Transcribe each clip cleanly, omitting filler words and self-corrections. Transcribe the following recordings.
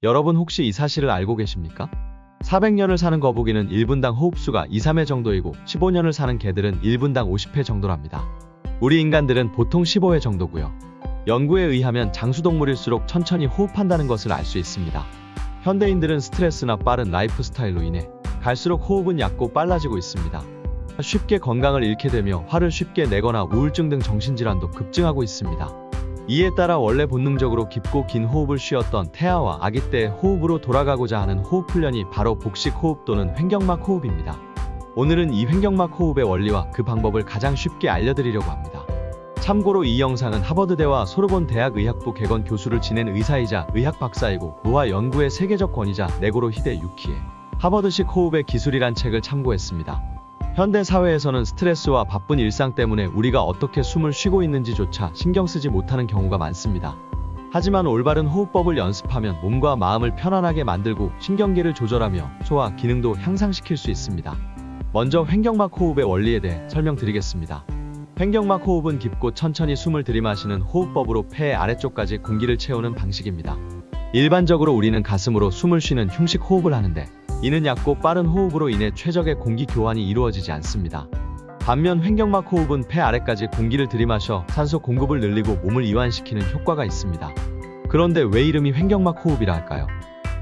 여러분 혹시 이 사실을 알고 계십니까? 400년을 사는 거북이는 1분당 호흡수가 2, 3회 정도이고 15년을 사는 개들은 1분당 50회 정도랍니다. 우리 인간들은 보통 15회 정도고요. 연구에 의하면 장수동물일수록 천천히 호흡한다는 것을 알 수 있습니다. 현대인들은 스트레스나 빠른 라이프 스타일로 인해 갈수록 호흡은 얕고 빨라지고 있습니다. 쉽게 건강을 잃게 되며 화를 쉽게 내거나 우울증 등 정신질환도 급증하고 있습니다. 이에 따라 원래 본능적으로 깊고 긴 호흡을 쉬었던 태아와 아기 때의 호흡으로 돌아가고자 하는 호흡 훈련이 바로 복식 호흡 또는 횡격막 호흡입니다. 오늘은 이 횡격막 호흡의 원리와 그 방법을 가장 쉽게 알려드리려고 합니다. 참고로 이 영상은 하버드대와 소르본 대학 의학부 개건 교수를 지낸 의사이자 의학 박사이고 노화 연구의 세계적 권위자 네고로 히데 유키의 하버드식 호흡의 기술이란 책을 참고했습니다. 현대 사회에서는 스트레스와 바쁜 일상 때문에 우리가 어떻게 숨을 쉬고 있는지조차 신경 쓰지 못하는 경우가 많습니다. 하지만 올바른 호흡법을 연습하면 몸과 마음을 편안하게 만들고 신경계를 조절하며 소화 기능도 향상시킬 수 있습니다. 먼저 횡격막 호흡의 원리에 대해 설명드리겠습니다. 횡격막 호흡은 깊고 천천히 숨을 들이마시는 호흡법으로 폐의 아래쪽까지 공기를 채우는 방식입니다. 일반적으로 우리는 가슴으로 숨을 쉬는 흉식 호흡을 하는데 이는 얕고 빠른 호흡으로 인해 최적의 공기 교환이 이루어지지 않습니다. 반면 횡격막 호흡은 폐 아래까지 공기를 들이마셔 산소 공급을 늘리고 몸을 이완시키는 효과가 있습니다. 그런데 왜 이름이 횡격막 호흡이라 할까요?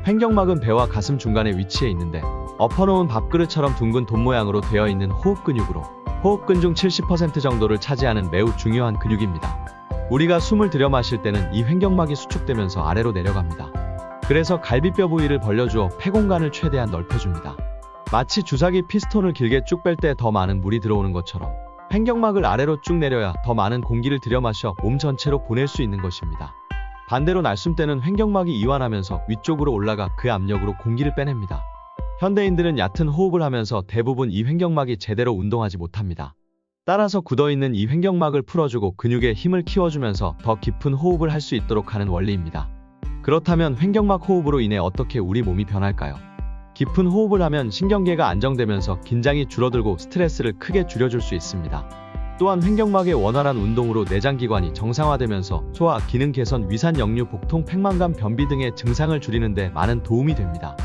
횡격막은 배와 가슴 중간에 위치해 있는데 엎어놓은 밥그릇처럼 둥근 돈 모양으로 되어 있는 호흡 근육으로 호흡근 중 70% 정도를 차지하는 매우 중요한 근육입니다. 우리가 숨을 들여 마실 때는 이 횡격막이 수축되면서 아래로 내려갑니다. 그래서 갈비뼈 부위를 벌려주어 폐 공간을 최대한 넓혀줍니다. 마치 주사기 피스톤을 길게 쭉 뺄 때 더 많은 물이 들어오는 것처럼 횡격막을 아래로 쭉 내려야 더 많은 공기를 들여 마셔 몸 전체로 보낼 수 있는 것입니다. 반대로 날숨 때는 횡격막이 이완하면서 위쪽으로 올라가 그 압력으로 공기를 빼냅니다. 현대인들은 얕은 호흡을 하면서 대부분 이 횡격막이 제대로 운동하지 못합니다. 따라서 굳어있는 이 횡격막을 풀어주고 근육에 힘을 키워주면서 더 깊은 호흡을 할 수 있도록 하는 원리입니다. 그렇다면 횡격막 호흡으로 인해 어떻게 우리 몸이 변할까요? 깊은 호흡을 하면 신경계가 안정되면서 긴장이 줄어들고 스트레스를 크게 줄여줄 수 있습니다. 또한 횡격막의 원활한 운동으로 내장기관이 정상화되면서 소화, 기능 개선, 위산, 역류, 복통, 팽만감, 변비 등의 증상을 줄이는 데 많은 도움이 됩니다.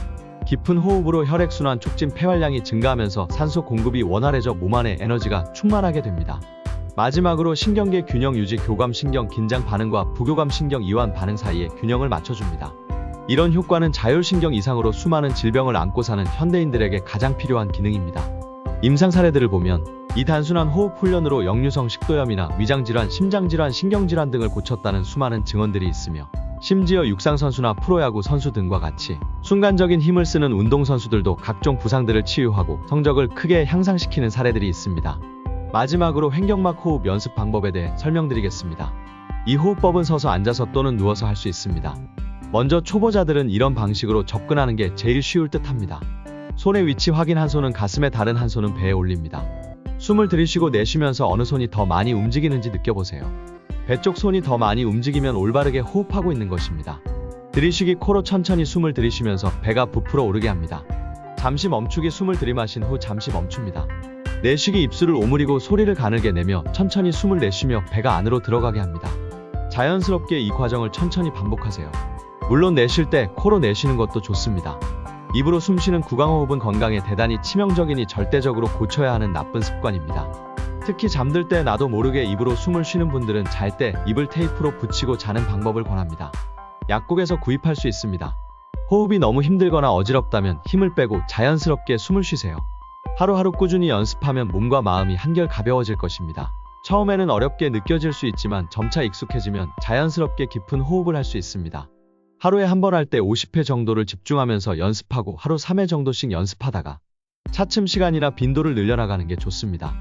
깊은 호흡으로 혈액순환 촉진, 폐활량이 증가하면서 산소 공급이 원활해져 몸 안에 에너지가 충만하게 됩니다. 마지막으로 신경계 균형 유지, 교감 신경 긴장 반응과 부교감 신경 이완 반응 사이의 균형을 맞춰줍니다. 이런 효과는 자율신경 이상으로 수많은 질병을 안고 사는 현대인들에게 가장 필요한 기능입니다. 임상 사례들을 보면 이 단순한 호흡 훈련으로 역류성 식도염이나 위장질환, 심장질환, 신경질환 등을 고쳤다는 수많은 증언들이 있으며 심지어 육상선수나 프로야구 선수 등과 같이 순간적인 힘을 쓰는 운동선수들도 각종 부상들을 치유하고 성적을 크게 향상시키는 사례들이 있습니다. 마지막으로 횡격막 호흡 연습 방법에 대해 설명드리겠습니다. 이 호흡법은 서서 앉아서 또는 누워서 할 수 있습니다. 먼저 초보자들은 이런 방식으로 접근하는 게 제일 쉬울 듯 합니다. 손의 위치 확인, 한 손은 가슴에, 다른 한 손은 배에 올립니다. 숨을 들이쉬고 내쉬면서 어느 손이 더 많이 움직이는지 느껴보세요. 배 쪽 손이 더 많이 움직이면 올바르게 호흡하고 있는 것입니다. 들이쉬기, 코로 천천히 숨을 들이쉬면서 배가 부풀어 오르게 합니다. 잠시 멈추기, 숨을 들이마신 후 잠시 멈춥니다. 내쉬기, 입술을 오므리고 소리를 가늘게 내며 천천히 숨을 내쉬며 배가 안으로 들어가게 합니다. 자연스럽게 이 과정을 천천히 반복하세요. 물론 내쉴 때 코로 내쉬는 것도 좋습니다. 입으로 숨쉬는 구강호흡은 건강에 대단히 치명적이니 절대적으로 고쳐야 하는 나쁜 습관입니다. 특히 잠들 때 나도 모르게 입으로 숨을 쉬는 분들은 잘 때 입을 테이프로 붙이고 자는 방법을 권합니다. 약국에서 구입할 수 있습니다. 호흡이 너무 힘들거나 어지럽다면 힘을 빼고 자연스럽게 숨을 쉬세요. 하루하루 꾸준히 연습하면 몸과 마음이 한결 가벼워질 것입니다. 처음에는 어렵게 느껴질 수 있지만 점차 익숙해지면 자연스럽게 깊은 호흡을 할 수 있습니다. 하루에 한 번 할 때 50회 정도를 집중하면서 연습하고 하루 3회 정도씩 연습하다가 차츰 시간이나 빈도를 늘려나가는 게 좋습니다.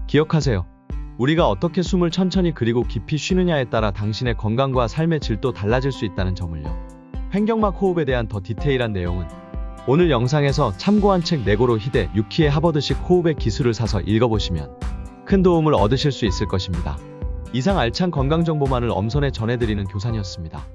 기억하세요. 우리가 어떻게 숨을 천천히 그리고 깊이 쉬느냐에 따라 당신의 건강과 삶의 질도 달라질 수 있다는 점을요. 횡격막 호흡에 대한 더 디테일한 내용은 오늘 영상에서 참고한 책 네고로 히데 유키의 하버드식 호흡의 기술을 사서 읽어보시면 큰 도움을 얻으실 수 있을 것입니다. 이상 알찬 건강 정보만을 엄선해 전해드리는 교산이었습니다.